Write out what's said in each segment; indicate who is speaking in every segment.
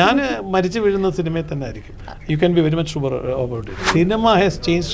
Speaker 1: ഞാൻ മരിച്ചു വീഴുന്ന സിനിമയിൽ തന്നെ ആയിരിക്കും. You can be very much sure about it. Cinema has change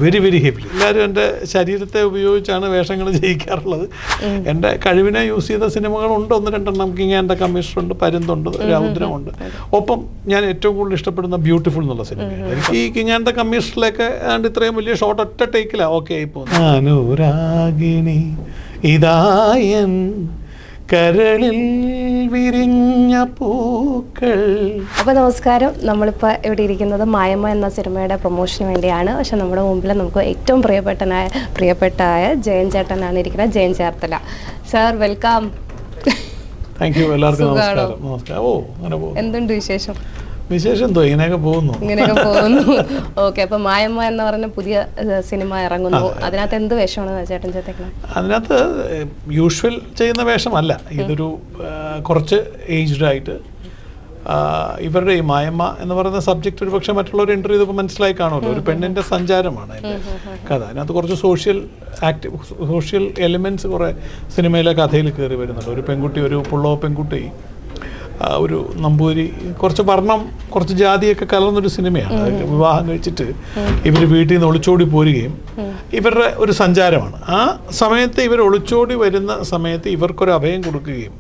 Speaker 1: very heavily. എല്ലാവരും എൻ്റെ ശരീരത്തെ ഉപയോഗിച്ചാണ് വേഷങ്ങൾ ചെയ്യിക്കാറുള്ളത്. എൻ്റെ കഴിവിനെ യൂസ് ചെയ്ത സിനിമകളുണ്ട്, ഒന്ന് രണ്ടെണ്ണം. കിങ് ആൻഡ് ദ കമ്മീഷണർ ഉണ്ട്, പരുന്തുണ്ട്, രൗദ്രമുണ്ട്. ഒപ്പം ഞാൻ ഏറ്റവും കൂടുതൽ ഇഷ്ടപ്പെടുന്ന ബ്യൂട്ടിഫുൾ എന്നുള്ള സിനിമയാണ്. എനിക്ക് ഈ കിങ് ആൻഡ് ദ കമ്മീഷണറിലൊക്കെ ആണ്ട് ഇത്രയും വലിയ ഷോട്ട് ഒറ്റ ടേക്കിലാണ് ഓക്കെ ആയി പോകുന്നത്. അനുരാഗിണി ഇതായൻ കരളിൽ വിരിഞ്ഞ പൂക്കൾ.
Speaker 2: അപ്പോൾ നമസ്കാരം. നമ്മളിപ്പോൾ ഇവിടെ ഇരിക്കുന്നത് മായമ്മ എന്ന സിനിമയുടെ പ്രൊമോഷന് വേണ്ടിയാണ്. പക്ഷെ നമ്മുടെ മുമ്പിൽ നമുക്ക് ഏറ്റവും പ്രിയപ്പെട്ടായ ജയൻ ചേട്ടനാണ് ഇരിക്കുന്നത്. Jayan Cherthala sir, welcome.
Speaker 1: Thank you. എല്ലാവർക്കും നമസ്കാരം. നമസ്കാരം. ഓ, അങ്ങനെ പോകുന്നു.
Speaker 2: എന്തുണ്ട് വിശേഷം?
Speaker 1: വിശേഷം എന്തോ ഇങ്ങനെയൊക്കെ പോകുന്നു.
Speaker 2: ഓക്കെ. അപ്പോൾ മായമ്മ എന്ന് പറഞ്ഞ പുതിയ സിനിമ ഇറങ്ങുന്നു. അതിനകത്ത് എന്ത് വേഷമാണ് ചേട്ടൻ ചേർത്തേക്കുന്നത്?
Speaker 1: അതിനകത്ത് യൂഷ്വൽ ചെയ്യുന്ന വേഷമല്ല. ഇതൊരു കുറച്ച് ഏജ്ഡ് ആയിട്ട് ഇവരുടെ ഈ മായമ്മ എന്ന് പറയുന്ന സബ്ജക്റ്റ് ഒരു പക്ഷേ മറ്റുള്ളവർ ഇൻ്റർവ്യൂ ചെയ്തപ്പോൾ മനസ്സിലായി കാണുമല്ലോ. ഒരു പെണ്ണിൻ്റെ സഞ്ചാരമാണ് അതിൻ്റെ കഥ. അതിനകത്ത് കുറച്ച് സോഷ്യൽ എലിമെൻറ്റ്സ് കുറേ സിനിമയിലെ കഥയിൽ കയറി വരുന്നുണ്ട്. ഒരു പെൺകുട്ടി, ഒരു പുള്ളോ പെൺകുട്ടി, ഒരു നമ്പൂരി, കുറച്ച് വർണ്ണം, കുറച്ച് ജാതിയൊക്കെ കലർന്നൊരു സിനിമയാണ്. വിവാഹം കഴിച്ചിട്ട് ഇവർ വീട്ടിൽ നിന്ന് ഒളിച്ചോടി പോരുകയും ഇവരുടെ ഒരു സഞ്ചാരമാണ്. ആ സമയത്ത് ഇവർ ഒളിച്ചോടി വരുന്ന സമയത്ത് ഇവർക്കൊരു അഭയം കൊടുക്കുകയും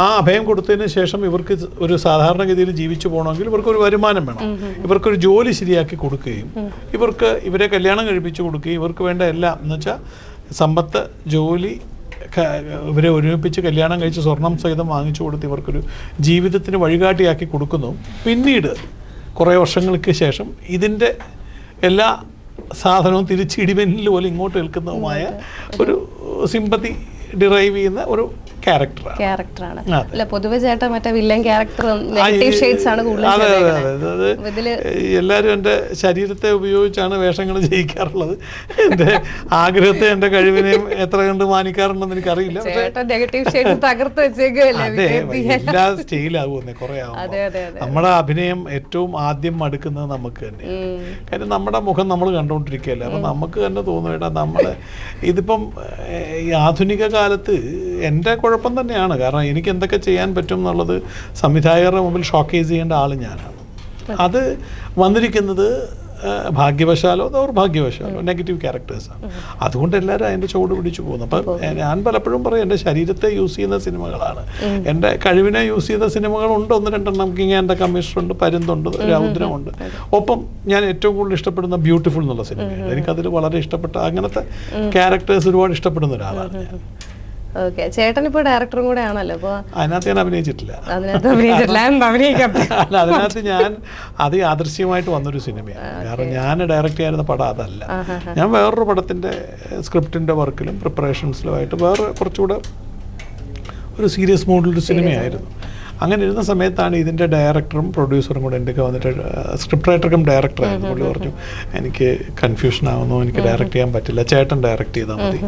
Speaker 1: ആ അഭയം കൊടുത്തതിന് ശേഷം ഇവർക്ക് ഒരു സാധാരണഗതിയിൽ ജീവിച്ചു പോകണമെങ്കിൽ ഇവർക്കൊരു വരുമാനം വേണം. ഇവർക്കൊരു ജോലി ശരിയാക്കി കൊടുക്കുകയും ഇവരെ കല്യാണം കഴിപ്പിച്ചു കൊടുക്കുകയും ഇവർക്ക് വേണ്ട എല്ലാം എന്ന് വെച്ചാൽ സമ്പത്ത്, ജോലി, ഇവരെ ഒരുമിപ്പിച്ച് കല്യാണം കഴിച്ച് സ്വർണം സഹിതം വാങ്ങിച്ചു കൊടുത്ത് ഇവർക്കൊരു ജീവിതത്തിന് വഴികാട്ടിയാക്കി കൊടുക്കുന്നു. പിന്നീട് കുറേ വർഷങ്ങൾക്ക് ശേഷം ഇതിൻ്റെ എല്ലാ സാധനവും തിരിച്ച് ഇടിമിന്നൽ പോലെ ഇങ്ങോട്ട് നിൽക്കുന്നതുമായ ഒരു സിമ്പതി ഡിറൈവ് ചെയ്യുന്ന ഒരു ക്യാരക്ടറാണ്.
Speaker 2: അല്ല, പൊതുവെ ചേട്ടൻ മറ്റേ വില്ലൻ ക്യാരക്ടർ ആണ് കൂടുതൽ.
Speaker 1: അതെ, എല്ലാവരും എൻ്റെ ശരീരത്തെ ഉപയോഗിച്ചാണ് വേഷങ്ങൾ ചെയ്യിക്കാറുള്ളത്. എൻ്റെ ആഗ്രഹത്തെ, എൻ്റെ കഴിവിനെയും എത്ര കണ്ട് മാനിക്കാറുണ്ടെന്ന് എനിക്കറിയില്ല. എല്ലാ സ്റ്റൈലാകുന്നേ കുറേ ആകുമ്പോൾ നമ്മുടെ അഭിനയം ഏറ്റവും ആദ്യം മടുക്കുന്നത് നമുക്ക് തന്നെ. കാര്യം നമ്മുടെ മുഖം നമ്മൾ കണ്ടുകൊണ്ടിരിക്കുകയല്ലേ. അപ്പം നമുക്ക് തന്നെ തോന്നുവേണ്ട നമ്മളെ ഇതിപ്പം ഈ ആധുനിക കാലത്ത് എൻ്റെ കുഴപ്പം തന്നെയാണ്. കാരണം എനിക്ക് എന്തൊക്കെ ചെയ്യാൻ പറ്റും എന്നുള്ളത് സംവിധായകരുടെ മുമ്പിൽ ഷോക്കേസ് ചെയ്യേണ്ട ആൾ ഞാനാണ്. അത് വന്നിരിക്കുന്നത് ഭാഗ്യവശാലോ ദൗർഭാഗ്യവശാലോ നെഗറ്റീവ് ക്യാരക്ടേഴ്സാണ്. അതുകൊണ്ട് എല്ലാവരും അതിൻ്റെ ചുവട് പിടിച്ചു പോകുന്നു. അപ്പം ഞാൻ പലപ്പോഴും പറയും എൻ്റെ ശരീരത്തെ യൂസ് ചെയ്യുന്ന സിനിമകളാണ്. എൻ്റെ കഴിവിനെ യൂസ് ചെയ്ത സിനിമകളുണ്ട്, ഒന്ന് രണ്ടെണ്ണം. കിങ് ആൻഡ് ദ കമ്മീഷണർ ഉണ്ട്, പരുന്തുണ്ട്, രൗദ്രമുണ്ട്. ഒപ്പം ഞാൻ ഏറ്റവും കൂടുതൽ ഇഷ്ടപ്പെടുന്ന ബ്യൂട്ടിഫുൾ എന്നുള്ള സിനിമയാണ്. എനിക്കതിൽ വളരെ ഇഷ്ടപ്പെട്ട അങ്ങനത്തെ ക്യാരക്ടേഴ്സ് ഒരുപാട് ഇഷ്ടപ്പെടുന്ന ഒരാളാണ് ഞാൻ.
Speaker 2: ഓക്കെ. ചേട്ടൻ ഇപ്പോൾ ഡയറക്ടറും കൂടെ ആണല്ലോ. അപ്പോൾ
Speaker 1: അതിനകത്ത് ഞാൻ അഭിനയിച്ചിട്ടില്ല. അതിനകത്ത് ഞാൻ യാദൃശ്യമായിട്ട് വന്നൊരു സിനിമയാണ്. കാരണം ഞാൻ ഡയറക്റ്റ് ചെയ്യാവുന്ന പടം അതല്ല. ഞാൻ വേറൊരു പടത്തിൻ്റെ സ്ക്രിപ്റ്റിൻ്റെ വർക്കിലും പ്രിപ്പറേഷൻസിലുമായിട്ട് വേറെ കുറച്ചുകൂടെ ഒരു സീരിയസ് മോഡിലൊരു സിനിമയായിരുന്നു. അങ്ങനെ ഇരുന്ന സമയത്താണ് ഇതിൻ്റെ ഡയറക്ടറും പ്രൊഡ്യൂസറും കൂടെ എൻ്റെ വന്നിട്ട്, സ്ക്രിപ്റ്റ് റൈറ്റർക്കും ഡയറക്ടറായിരുന്നു. പുള്ളി പറഞ്ഞു എനിക്ക് കൺഫ്യൂഷൻ ആവുന്നു, എനിക്ക് ഡയറക്റ്റ് ചെയ്യാൻ പറ്റില്ല, ചേട്ടൻ ഡയറക്റ്റ് ചെയ്താൽ മതി,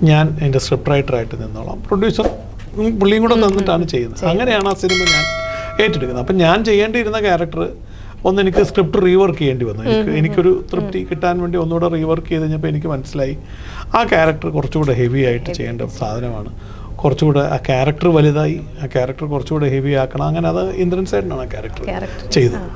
Speaker 1: ഞാൻ എൻ്റെ സ്ക്രിപ്റ്റ് റൈറ്ററായിട്ട് നിന്നോളാം. പ്രൊഡ്യൂസർ പുള്ളിയും കൂടെ തന്നിട്ടാണ് ചെയ്യുന്നത്. അങ്ങനെയാണ് ആ സിനിമ ഞാൻ ഏറ്റെടുക്കുന്നത്. അപ്പം ഞാൻ ചെയ്യേണ്ടിയിരുന്ന ക്യാരക്ടർ എനിക്ക് സ്ക്രിപ്റ്റ് റീവർക്ക് ചെയ്യേണ്ടി വന്നു. എനിക്കൊരു തൃപ്തി കിട്ടാൻ വേണ്ടി ഒന്നുകൂടെ റീവർക്ക് ചെയ്ത് കഴിഞ്ഞപ്പോൾ എനിക്ക് മനസ്സിലായി ആ ക്യാരക്ടർ കുറച്ചുകൂടെ ഹെവി ആയിട്ട് ചെയ്യേണ്ട സാധനമാണ്. കുറച്ചുകൂടെ ആ ക്യാരക്ടർ വലുതായി, ആ ക്യാരക്ടർ കുറച്ചുകൂടെ ഹെവി ആക്കണം. അങ്ങനെ അത് ഇന്ദ്രൻ സൈഡിനാണ് ആ ക്യാരക്ടർ ചെയ്തത്.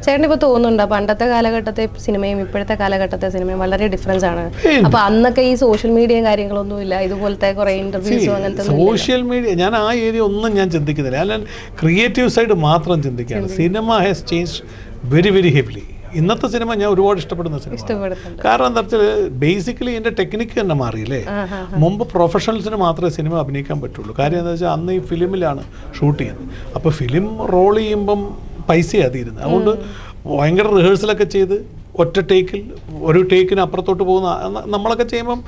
Speaker 2: ചേട്ടൻ ഇപ്പോൾ തോന്നുന്നുണ്ടോ പണ്ടത്തെ കാലഘട്ടത്തെ സിനിമയും ഇപ്പോഴത്തെ കാലഘട്ടത്തെ സിനിമയും വളരെ ഡിഫറൻസ് ആണ്? അപ്പൊ അന്നൊക്കെ ഈ സോഷ്യൽ മീഡിയയും കാര്യങ്ങളൊന്നും ഇല്ല, ഇതുപോലത്തെ കുറെ ഇന്റർവ്യൂസും അങ്ങനത്തെ
Speaker 1: സോഷ്യൽ മീഡിയ ഞാൻ ആ ഏരിയ ഒന്നും ഞാൻ ചിന്തിക്കുന്നില്ല. ഞാൻ ക്രിയേറ്റീവ് സൈഡ് മാത്രം ചിന്തിക്കുകയാണ്. Cinema has change very heavily. ഇന്നത്തെ സിനിമ ഞാൻ ഒരുപാട് ഇഷ്ടപ്പെടുന്ന സിനിമ. കാരണം എന്താ വെച്ചാൽ ബേസിക്കലി എൻ്റെ ടെക്നിക്ക് തന്നെ മാറിയില്ലേ. മുമ്പ് പ്രൊഫഷണൽസിന് മാത്രമേ സിനിമ അഭിനയിക്കാൻ പറ്റുള്ളൂ. കാര്യം എന്താ വെച്ചാൽ അന്ന് ഈ ഫിലിമിലാണ് ഷൂട്ട് ചെയ്യുന്നത്. അപ്പോൾ ഫിലിം റോൾ ചെയ്യുമ്പം പൈസ അതിരുന്നത്. അതുകൊണ്ട് ഭയങ്കര റിഹേഴ്സലൊക്കെ ചെയ്ത് ഒറ്റ ഒരു ടേക്കിന് അപ്പുറത്തോട്ട് പോകുന്ന നമ്മളൊക്കെ ചെയ്യുമ്പം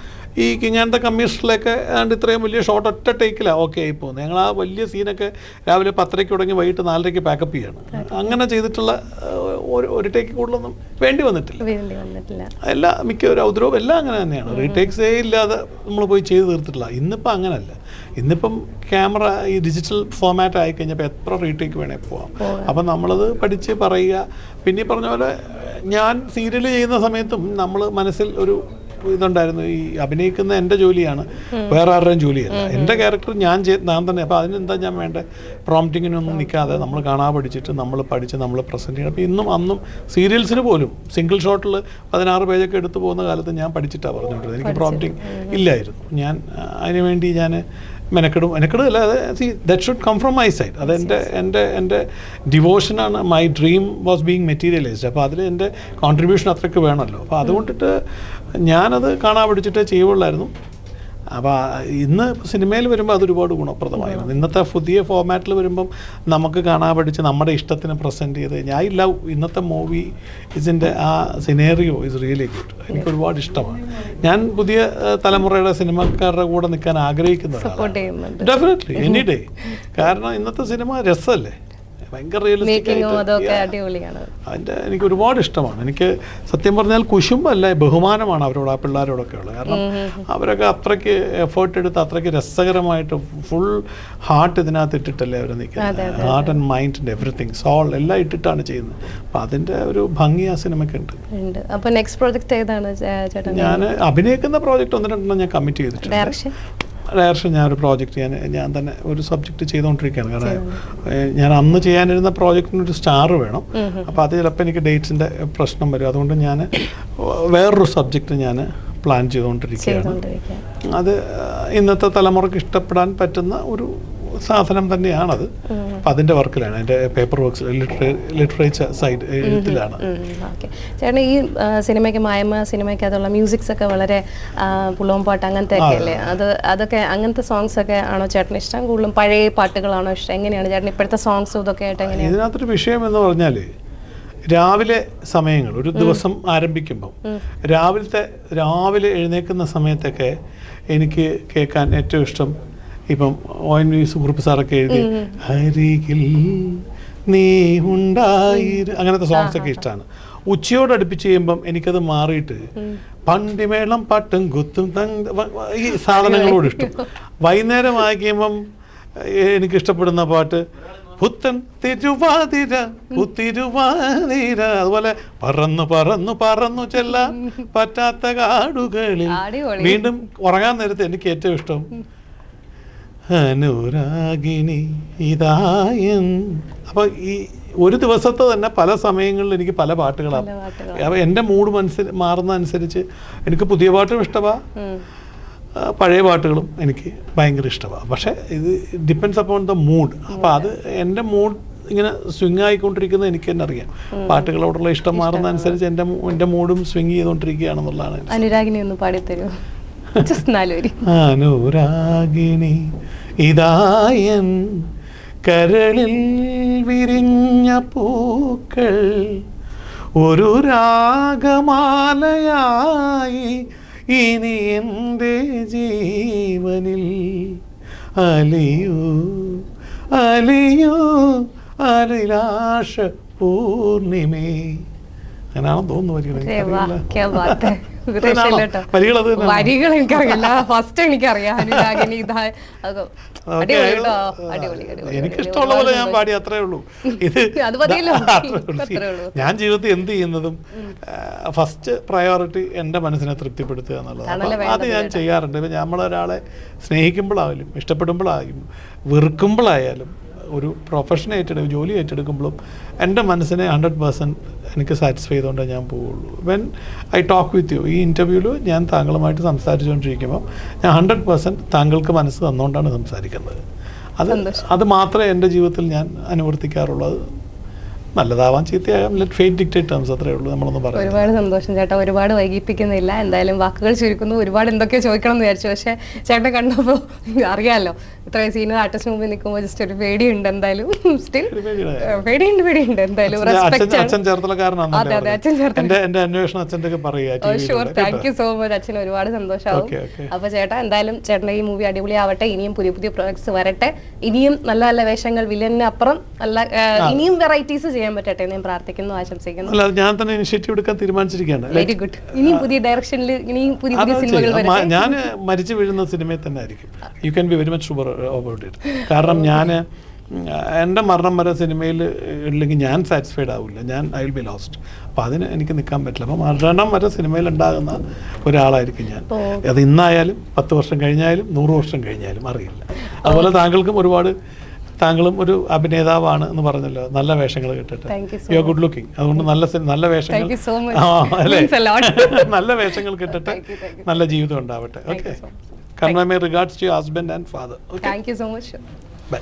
Speaker 1: ഈ കിങ് ആൻഡ് ദ കമ്മീഷണറിലൊക്കെ ആണ്ട് ഇത്രയും വലിയ ഷോട്ട് ഒറ്റ ടേക്കിലാണ് ഓക്കെ ആയി പോകുന്നത്. ഞങ്ങൾ ആ വലിയ സീനൊക്കെ രാവിലെ 10:00 തുടങ്ങി വൈകിട്ട് 4:00 പാക്കപ്പ് ചെയ്യാണ്. അങ്ങനെ ചെയ്തിട്ടുള്ള ഒരു ടേക്ക് കൂടുതലൊന്നും വേണ്ടി വന്നിട്ടില്ല. മിക്ക ഒരു ഔദ്രവും എല്ലാം അങ്ങനെ തന്നെയാണ്. റീടേക്സേ ഇല്ലാതെ നമ്മൾ പോയി ചെയ്ത് തീർത്തിട്ടില്ല. ഇന്നിപ്പം അങ്ങനല്ല. ഇന്നിപ്പം ക്യാമറ ഈ ഡിജിറ്റൽ ഫോമാറ്റ് ആയിക്കഴിഞ്ഞപ്പോൾ എത്ര റീടേക്ക് വേണേൽ പോവാം. അപ്പം നമ്മളത് പഠിച്ച് പറയുക. പിന്നെ പറഞ്ഞ പോലെ ഞാൻ സീരിയൽ ചെയ്യുന്ന സമയത്തും നമ്മൾ മനസ്സിൽ ഒരു ഇതുണ്ടായിരുന്നു, ഈ അഭിനയിക്കുന്ന എൻ്റെ ജോലിയാണ്, വേറെ ആരുടെയും ജോലിയല്ല. എൻ്റെ ക്യാരക്ടർ ഞാൻ തന്നെ. അപ്പോൾ അതിനെന്താ ഞാൻ വേണ്ട, പ്രോംപ്റ്റിങ്ങിനൊന്നും നിൽക്കാതെ നമ്മൾ കാണാൻ പഠിച്ചിട്ട് നമ്മൾ പഠിച്ച് നമ്മൾ പ്രസൻറ്റ് ചെയ്യണം. അപ്പോൾ ഇന്നും അന്നും സീരിയൽസിന് പോലും സിംഗിൾ ഷോട്ടിൽ 16 പേജൊക്കെ എടുത്തു പോകുന്ന കാലത്ത് ഞാൻ പഠിച്ചിട്ടാണ് പറഞ്ഞുകൊണ്ടിരുന്നത്. എനിക്ക് പ്രോംപ്റ്റിങ് ഇല്ലായിരുന്നു. ഞാൻ അതിനുവേണ്ടി ഞാൻ മെനക്കെടും അല്ല, that should come from my side. അത് എൻ്റെ ഡിവോഷനാണ്. My dream was being materialised. അപ്പോൾ അതിൽ എൻ്റെ കോൺട്രിബ്യൂഷൻ അത്രയ്ക്ക് വേണമല്ലോ. അപ്പോൾ അതുകൊണ്ടിട്ട് ഞാനത് കാണാൻ പഠിച്ചിട്ടേ ചെയ്യുള്ളായിരുന്നു. അപ്പോൾ ഇന്ന് സിനിമയിൽ വരുമ്പോൾ അതൊരുപാട് ഗുണപ്രദമായിരുന്നു. ഇന്നത്തെ പുതിയ ഫോർമാറ്റിൽ വരുമ്പം നമുക്ക് കാണാൻ പഠിച്ച് നമ്മുടെ ഇഷ്ടത്തിന് പ്രസൻറ്റ് ചെയ്ത് ഐ ലവ് ഇന്നത്തെ മൂവി ഇതിൻ്റെ ആ സിനേറിയോ ഇസ് റിയലി ഗുഡ്. എനിക്ക് ഒരുപാട് ഇഷ്ടമാണ്. ഞാൻ പുതിയ തലമുറയുടെ സിനിമക്കാരുടെ കൂടെ നിൽക്കാൻ ആഗ്രഹിക്കുന്നതാണ്. Definitely any day. കാരണം ഇന്നത്തെ സിനിമ രസമല്ലേ, ഭയങ്കര റിയലിസ്റ്റിക്. അതിൻ്റെ എനിക്ക് ഒരുപാട് ഇഷ്ടമാണ്. എനിക്ക് സത്യം പറഞ്ഞാൽ കുശുമ്പല്ല, ബഹുമാനമാണ് അവരോട്, ആ പിള്ളേരോടൊക്കെ ഉള്ളത്. കാരണം അവരൊക്കെ അത്രയ്ക്ക് എഫേർട്ട് എടുത്ത് അത്രയ്ക്ക് രസകരമായിട്ട് ഫുൾ ഹാർട്ട് ഇതിനകത്ത് ഇട്ടിട്ടല്ലേ അവർ നിൽക്കുന്നത്. Heart and mind and everything soul എല്ലാം ഇട്ടിട്ടാണ് ചെയ്യുന്നത്. അപ്പം അതിൻ്റെ ഒരു ഭംഗി ആ സിനിമയ്ക്ക് ഉണ്ട്.
Speaker 2: അപ്പോൾ നെക്സ്റ്റ് പ്രോജക്റ്റ് ഏതാണ് ചേട്ടാ?
Speaker 1: ഞാൻ അഭിനയിക്കുന്ന പ്രോജക്റ്റ് 1-2 ഞാൻ കമ്മിറ്റ് ചെയ്തിട്ടുണ്ട്. ഡയറക്ഷൻ ഞാനൊരു പ്രോജക്റ്റ് ഞാൻ തന്നെ ഒരു സബ്ജക്റ്റ് ചെയ്തുകൊണ്ടിരിക്കുകയാണ്. കാരണം ഞാൻ അന്ന് ചെയ്യാനിരുന്ന പ്രോജക്റ്റിനൊരു സ്റ്റാർ വേണം. അപ്പോൾ അത് ചിലപ്പോൾ എനിക്ക് ഡേറ്റ്സിൻ്റെ പ്രശ്നം വരും. അതുകൊണ്ട് ഞാൻ വേറൊരു സബ്ജക്റ്റ് ഞാൻ പ്ലാൻ ചെയ്തുകൊണ്ടിരിക്കുകയാണ്. അത് ഇന്നത്തെ തലമുറയ്ക്ക് ഇഷ്ടപ്പെടാൻ പറ്റുന്ന ഒരു സാധനം തന്നെയാണത്. അപ്പം അതിൻ്റെ വർക്കിലാണ്, എൻ്റെ പേപ്പർ വർക്ക്സ് ലിറ്ററേച്ചർ സൈഡ് എഴുത്തിലാണ്.
Speaker 2: ചേട്ടൻ ഈ സിനിമയ്ക്ക് മായമ്മ സിനിമയ്ക്ക് അതുള്ള മ്യൂസിക്സ് ഒക്കെ വളരെ പുളവും പാട്ട് അങ്ങനത്തെ ഒക്കെ അല്ലേ? അതൊക്കെ അങ്ങനത്തെ സോങ്സ് ഒക്കെ ആണോ ചേട്ടന് ഇഷ്ടം? കൂടുതലും പഴയ പാട്ടുകളാണോ ഇഷ്ടം? എങ്ങനെയാണ് ചേട്ടൻ ഇപ്പോഴത്തെ സോങ്സും ഇതൊക്കെ ആയിട്ട് എങ്ങനെയാണ്?
Speaker 1: ഇതിനകത്തൊരു വിഷയം എന്ന് പറഞ്ഞാൽ രാവിലെ സമയങ്ങൾ ഒരു ദിവസം ആരംഭിക്കുമ്പം രാവിലെ എഴുന്നേൽക്കുന്ന സമയത്തൊക്കെ എനിക്ക് കേൾക്കാൻ ഏറ്റവും ഇഷ്ടം ഇപ്പം ONV കുറുപ്പ് സാറൊക്കെ എഴുതി അരികിൽ നീ അങ്ങനത്തെ സോങ്സ് ഒക്കെ ഇഷ്ടമാണ്. ഉച്ചയോട് അടുപ്പിച്ച് ചെയ്യുമ്പം എനിക്കത് മാറിയിട്ട് പണ്ടിമേളം പാട്ടും കുത്തും ഈ സാധനങ്ങളോട് ഇഷ്ടം. വൈകുന്നേരം വായിക്കുമ്പം എനിക്കിഷ്ടപ്പെടുന്ന പാട്ട് പുത്തൻ തിരുവാതിര പുത്തിരുവാതിര, അതുപോലെ പറന്നു പറന്നു പറന്നു ചെല്ലാൻ പറ്റാത്ത കാടുകളിൽ. വീണ്ടും ഉറങ്ങാൻ നേരത്തെ എനിക്ക് ഏറ്റവും ഇഷ്ടം അനുരാഗിണി ഇതായൻ. അപ്പോൾ ഈ ഒരു ദിവസത്തെ തന്നെ പല സമയങ്ങളിൽ എനിക്ക് പല പാട്ടുകളാണ്. അപ്പോൾ എൻ്റെ മൂഡ് മാറുന്ന അനുസരിച്ച് എനിക്ക് പുതിയ പാട്ടും ഇഷ്ടമാണ്, പഴയ പാട്ടുകളും എനിക്ക് ഭയങ്കര ഇഷ്ടമാണ്. പക്ഷേ ഇത് ഡിപ്പെൻഡ്സ് അപ്പോൺ ദ മൂഡ്. അപ്പോൾ അത് എൻ്റെ മൂഡ് ഇങ്ങനെ സ്വിങ് ആയിക്കൊണ്ടിരിക്കുന്നത് എനിക്ക് തന്നെ അറിയാം. പാട്ടുകളോടുള്ള ഇഷ്ടം മാറുന്ന അനുസരിച്ച് എൻ്റെ മൂഡും സ്വിങ് ചെയ്തുകൊണ്ടിരിക്കുകയാണെന്നുള്ളതാണ്.
Speaker 2: അനുരാഗിണി ഒന്ന് പാടിത്തരൂ.
Speaker 1: അനുരാഗിണി ഇതായൻ കരളിൽ വിരിഞ്ഞ പൂക്കൾ ഒരു രാഗമാലയായി ഇനി എൻ്റെ ജീവനിൽ അലിയൂ അലിയൂ അലിലാഷ പൂർണിമേ. അങ്ങനെയാണെന്ന് തോന്നുന്നു
Speaker 2: വരികൾ എനിക്കറിയില്ല, ഫസ്റ്റ് എനിക്കറിയാം അനുരാഗിണി ഇതാ.
Speaker 1: എനിക്കിഷ്ടമുള്ള പോലെ ഞാൻ പാടി, അത്രേ ഉള്ളൂ. ഇത് ഞാൻ ജീവിതത്തിൽ എന്ത് ചെയ്യുന്നതും ഫസ്റ്റ് പ്രയോറിറ്റി എൻ്റെ മനസ്സിനെ തൃപ്തിപ്പെടുത്തുക എന്നുള്ളത്. അത് ഞാൻ ചെയ്യാറുണ്ട്. ഇപ്പം നമ്മളൊരാളെ സ്നേഹിക്കുമ്പോഴായാലും ഇഷ്ടപ്പെടുമ്പോഴായാലും വെറുക്കുമ്പോഴായാലും ഒരു പ്രൊഫഷൻ ഏറ്റെടുക്കും, ജോലി ഏറ്റെടുക്കുമ്പോഴും എൻ്റെ മനസ്സിനെ 100% എനിക്ക് സാറ്റിസ്ഫൈ ചെയ്തുകൊണ്ടേ ഞാൻ പോവുള്ളൂ. When I talk with you, ഈ ഇൻ്റർവ്യൂവിൽ ഞാൻ താങ്കളുമായിട്ട് സംസാരിച്ചുകൊണ്ടിരിക്കുമ്പോൾ ഞാൻ 100% താങ്കൾക്ക് മനസ്സ് തന്നുകൊണ്ടാണ് സംസാരിക്കുന്നത്. അത് മാത്രമേ എൻ്റെ ജീവിതത്തിൽ ഞാൻ അനുവർത്തിക്കാറുള്ളത്. നല്ലതാവാൻ ചീത്തയാകാം, ലെറ്റ് ഫേറ്റ് ഡിക്റ്റേറ്റ് ടേംസ്, അത്രേ ഉള്ളൂ. നമ്മളൊന്ന് പറയാം.
Speaker 2: ഒരുപാട് സന്തോഷം ചേട്ടാ, ഒരുപാട് വൈകിപ്പിക്കുന്നില്ല. എന്തായാലും വാക്കുകൾ ചുരുക്കുന്നു. ഒരുപാട് എന്തൊക്കെയോ ചോദിക്കണം എന്ന് വിചാരിച്ചു, പക്ഷേ ചേട്ടനെ കണ്ടപ്പോൾ അറിയാമല്ലോ, ഇത്രയും സീനിയർ ആർട്ടിസ്റ്റ് മുമ്പിൽ നിൽക്കുമ്പോൾ ജസ്റ്റ് ഒരു പേടിയുണ്ട്. എന്തായാലും സ്റ്റിൽ പേടിയുണ്ട്. എന്തായാലും
Speaker 1: അച്ഛൻ ചേർത്തലക്കാരനാണ്. എന്റെ അന്വേഷണം അച്ഛൻ്റെ ഒക്കെ പറയുക.
Speaker 2: Sure, thank you so much. അച്ഛന് ഒരുപാട് സന്തോഷമാവും. അപ്പോൾ ചേട്ടാ എന്തായാലും ചേട്ടൻ്റെ ഈ മൂവി അടിപൊളിയാവട്ടെ, ഇനിയും പുതിയ പ്രോജക്ട്സ് വരട്ടെ, ഇനിയും നല്ല നല്ല വേഷങ്ങൾ, വില്ലന് അപ്പുറം നല്ല ഇനിയും വെറൈറ്റീസ് ചെയ്യാൻ പറ്റട്ടെ ഞാൻ പ്രാർത്ഥിക്കുന്നു, ആശംസിക്കുന്നു.
Speaker 1: ഞാൻ തന്നെ ഇനിഷ്യേറ്റീവ് എടുക്കാൻ തീരുമാനിച്ചിരിക്കുകയാണ്.
Speaker 2: Very good. ഇനിയും പുതിയ ഡയറക്ഷനിൽ ഇനിയും പുതിയ സിനിമകൾ വരട്ടെ.
Speaker 1: ഞാൻ മരിച്ചു വീഴുന്ന സിനിമയിൽ തന്നെ ആയിരിക്കും. You can be very much sure about it. കാരണം ഞാൻ എൻ്റെ മരണം വരെ സിനിമയിൽ ഇല്ലെങ്കിൽ ഞാൻ സാറ്റിസ്ഫൈഡ് ആവില്ല, ഐ വിൽ ബി ലോസ്റ്റ്. അപ്പോൾ അതിന് എനിക്ക് നിൽക്കാൻ പറ്റില്ല. അപ്പോൾ മരണം വരെ സിനിമയിൽ ഉണ്ടാകുന്ന ഒരാളായിരിക്കും ഞാൻ. അത് ഇന്നായാലും 10 വർഷം കഴിഞ്ഞാലും 100 വർഷം കഴിഞ്ഞാലും അറിയില്ല. അതുപോലെ താങ്കളും ഒരു അഭിനേതാവാണ് എന്ന് പറഞ്ഞല്ലോ. നല്ല വേഷങ്ങൾ കിട്ടട്ടെ. You are good looking. അതുകൊണ്ട് നല്ല വേഷങ്ങൾ, അല്ലേ, നല്ല വേഷങ്ങൾ കിട്ടട്ടെ, നല്ല ജീവിതം ഉണ്ടാവട്ടെ. Okay, convey my regards to your husband and father.
Speaker 2: Thank you so much.
Speaker 1: By.